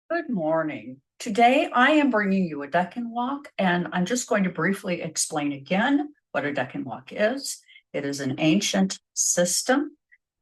Good morning. Today I am bringing you a Decan walk, and I'm just going to briefly explain again what a Decan walk is. It is an ancient system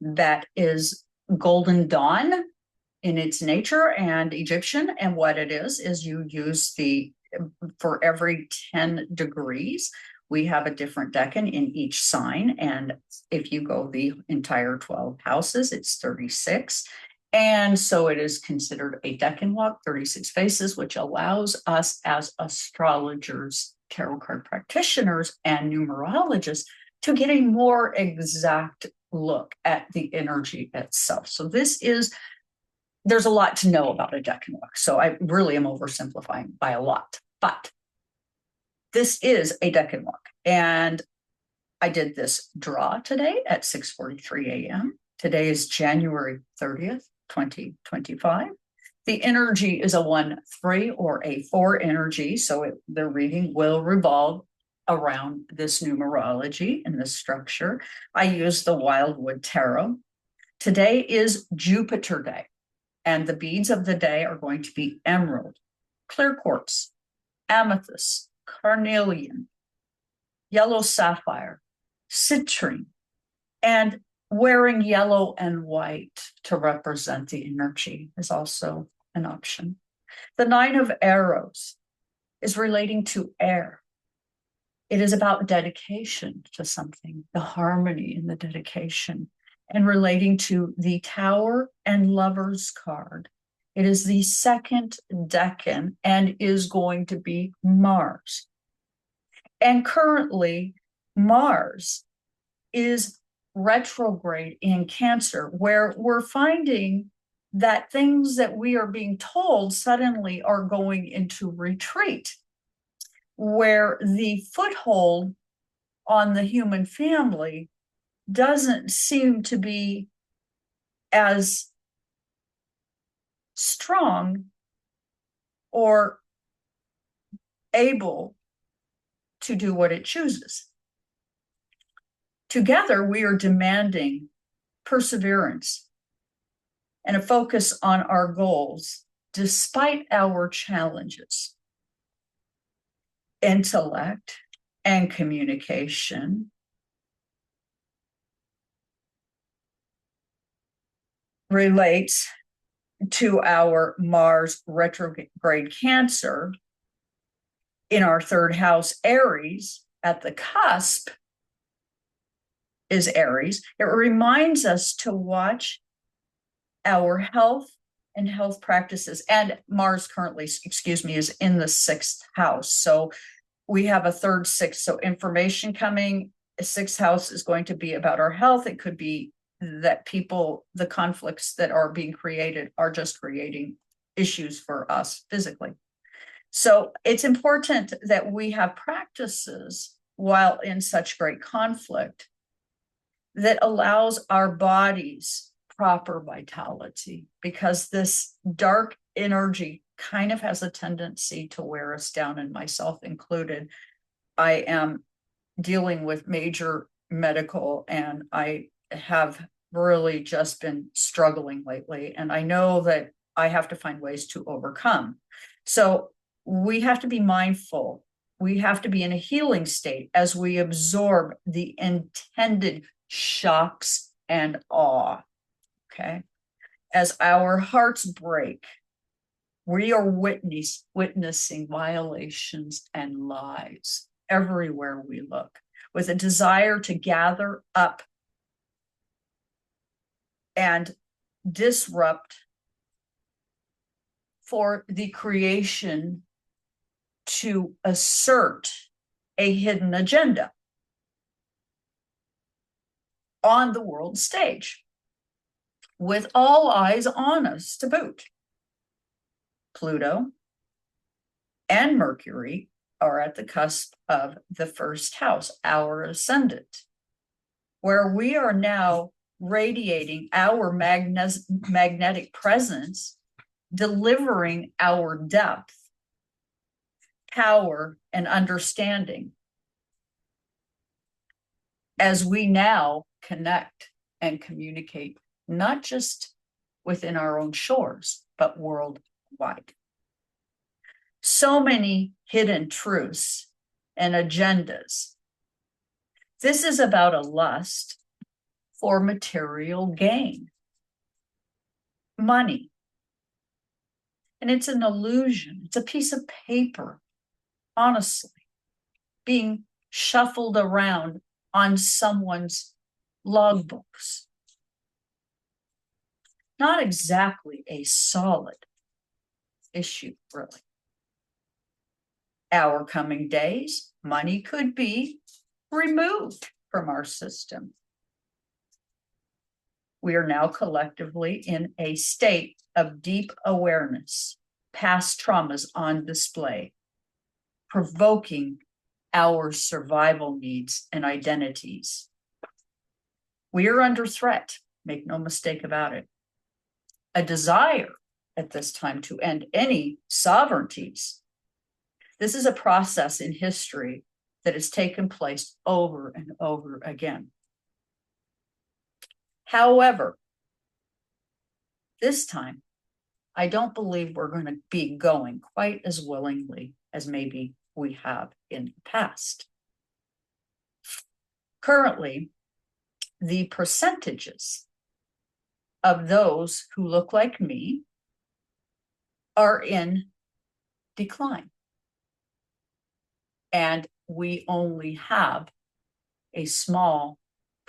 that is Golden Dawn in its nature and Egyptian. And what it is you use for every 10 degrees, we have a different decan in each sign. And if you go the entire 12 houses, it's 36. And so it is considered a decan walk, 36 faces, which allows us as astrologers, tarot card practitioners, and numerologists to get a more exact look at the energy itself. So there's a lot to know about a decan walk. So I really am oversimplifying by a lot, but this is a decan walk. And I did this draw today at 6:43 a.m. Today is January 30th, 2025. The energy is a 1-3 or a 4 energy. So the reading will revolve around this numerology and this structure. I use the Wildwood Tarot. Today is Jupiter Day, and the beads of the day are going to be emerald, clear quartz, amethyst, carnelian, yellow sapphire, citrine, and wearing yellow and white to represent the energy is also an option. The 9 of arrows is relating to air. It is about dedication to something, the harmony in the dedication, and relating to the Tower and Lovers card. It is the second decan and is going to be Mars. And currently, Mars is retrograde in Cancer, where we're finding that things that we are being told suddenly are going into retreat, where the foothold on the human family doesn't seem to be as strong or able to do what it chooses. Together, we are demanding perseverance and a focus on our goals despite our challenges. Intellect and communication relates to our Mars retrograde Cancer in our third house, Aries, at the cusp is Aries. It reminds us to watch our health and health practices. And Mars currently, is in the 6th house. So we have a third, sixth. So information coming. The 6th house is going to be about our health. It could be that the conflicts that are being created are just creating issues for us physically. So it's important that we have practices while in such great conflict that allows our bodies proper vitality, because this dark energy kind of has a tendency to wear us down, and myself included. I am dealing with major medical, and I have really just been struggling lately, and I know that I have to find ways to overcome. So we have to be mindful. We have to be in a healing state as we absorb the intended shocks and awe. Okay. As our hearts break, we are witnessing violations and lies everywhere we look, with a desire to gather up and disrupt for the creation to assert a hidden agenda on the world stage, with all eyes on us to boot. Pluto and Mercury are at the cusp of the 1st house, our ascendant, where we are now radiating our magnetic presence, delivering our depth, power, and understanding as we now connect and communicate, not just within our own shores, but worldwide. wide. So many hidden truths and agendas. This is about a lust for material gain, money. And it's an illusion. It's a piece of paper, honestly, being shuffled around on someone's logbooks. Not exactly a solid issue, really. Our coming days, money could be removed from our system. We are now collectively in a state of deep awareness, past traumas on display, provoking our survival needs and identities. We are under threat, make no mistake about it. A desire at this time to end any sovereignties. This is a process in history that has taken place over and over again. However, this time, I don't believe we're going to be going quite as willingly as maybe we have in the past. Currently, the percentages of those who look like me are in decline. And we only have a small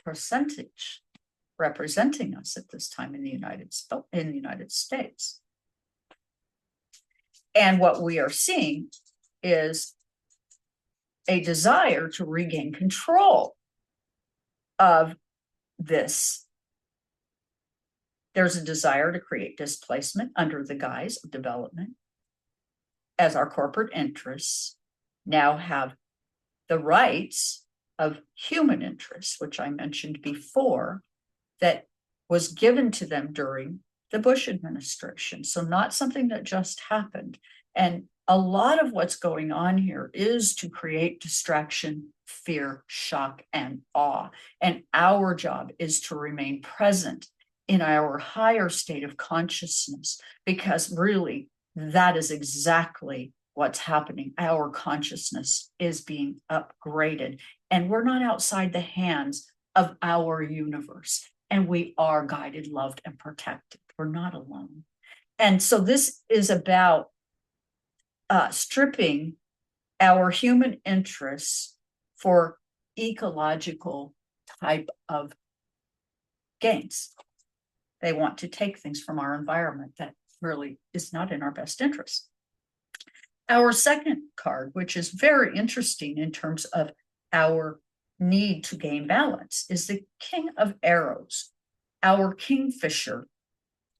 percentage representing us at this time in the United States. And what we are seeing is a desire to regain control of this. There's a desire to create displacement under the guise of development, as our corporate interests now have the rights of human interests, which I mentioned before, that was given to them during the Bush administration. So not something that just happened. And a lot of what's going on here is to create distraction, fear, shock, and awe. And our job is to remain present in our higher state of consciousness, because really that is exactly what's happening. Our consciousness is being upgraded, and we're not outside the hands of our universe. And we are guided, loved, and protected. We're not alone. And so this is about stripping our human interests for ecological type of gains. They want to take things from our environment that really is not in our best interest. Our second card, which is very interesting in terms of our need to gain balance, is the King of Arrows, our kingfisher,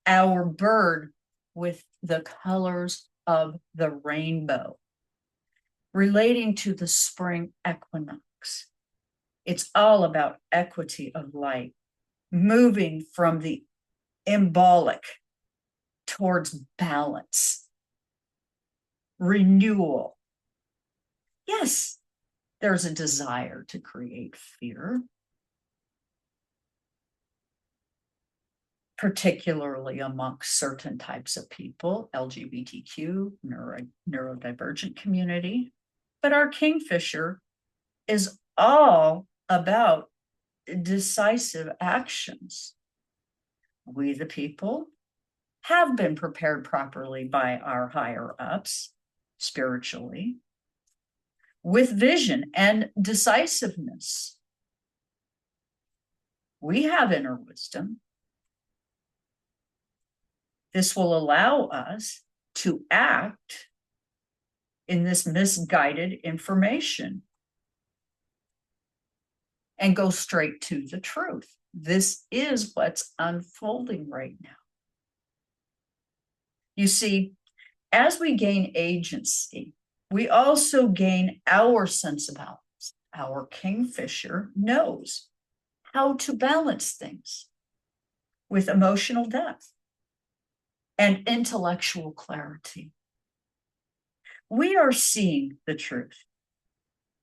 our bird with the colors of the rainbow, relating to the spring equinox. It's all about equity of light, moving from the embolic towards balance, renewal. Yes, there's a desire to create fear, particularly amongst certain types of people, LGBTQ, neurodivergent community. But our kingfisher is all about decisive actions. We, the people, have been prepared properly by our higher ups spiritually, with vision and decisiveness. We have inner wisdom. This will allow us to act in this misguided information and go straight to the truth. This is what's unfolding right now. You see, as we gain agency, we also gain our sense of balance. Our kingfisher knows how to balance things with emotional depth and intellectual clarity. We are seeing the truth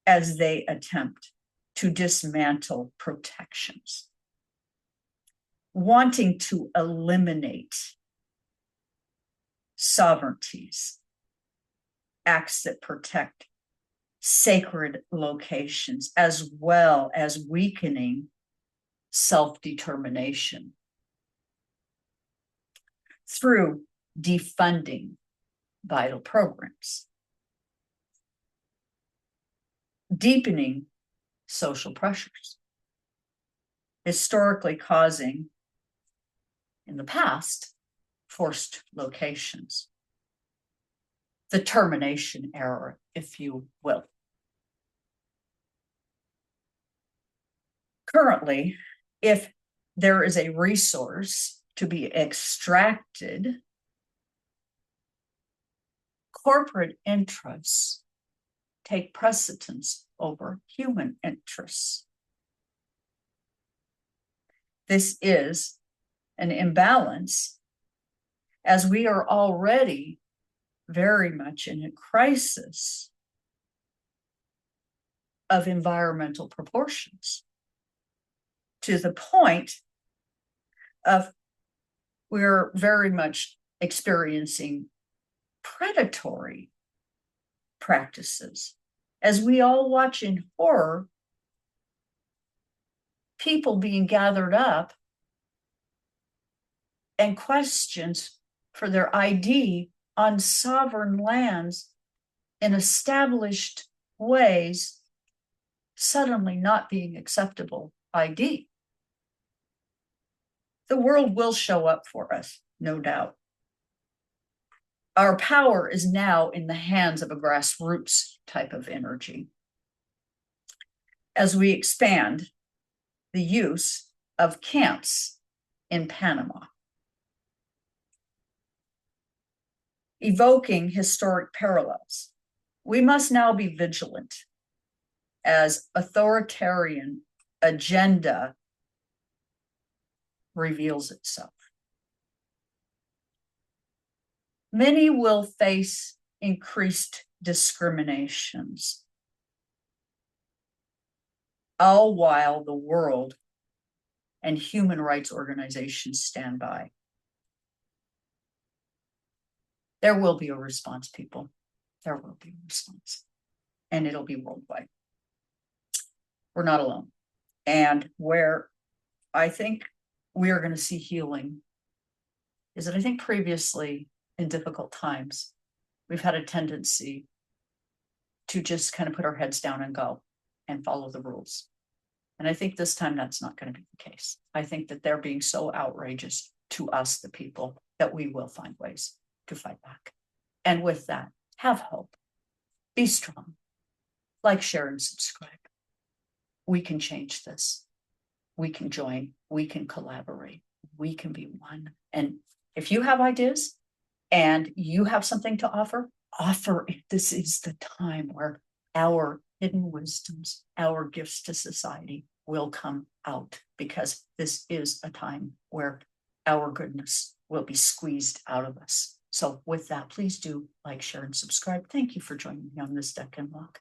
as they attempt to dismantle protections, wanting to eliminate sovereignties, acts that protect sacred locations, as well as weakening self-determination through defunding vital programs, deepening social pressures, historically causing, in the past, forced locations, the termination era, if you will. Currently, if there is a resource to be extracted, corporate interests take precedence over human interests. This is an imbalance, as we are already very much in a crisis of environmental proportions, to the point of we're very much experiencing predatory practices, as we all watch in horror people being gathered up and questions for their ID on sovereign lands in established ways suddenly not being acceptable ID. The world will show up for us, no doubt. Our power is now in the hands of a grassroots type of energy. As we expand the use of camps in Panama, evoking historic parallels, we must now be vigilant as authoritarian agenda reveals itself. Many will face increased discriminations, all while the world and human rights organizations stand by. There will be a response, people. There will be a response, and it'll be worldwide. We're not alone. And where I think we are going to see healing is that I think previously in difficult times, we've had a tendency to just kind of put our heads down and go and follow the rules. And I think this time that's not going to be the case. I think that they're being so outrageous to us, the people, that we will find ways to fight back. And with that, have hope. Be strong. Like, share, and subscribe. We can change this. We can join. We can collaborate. We can be one. And if you have ideas and you have something to offer it. This is the time where our hidden wisdoms, our gifts to society will come out, because this is a time where our goodness will be squeezed out of us. So with that, please do like, share, and subscribe. Thank you for joining me on this Decan Walk.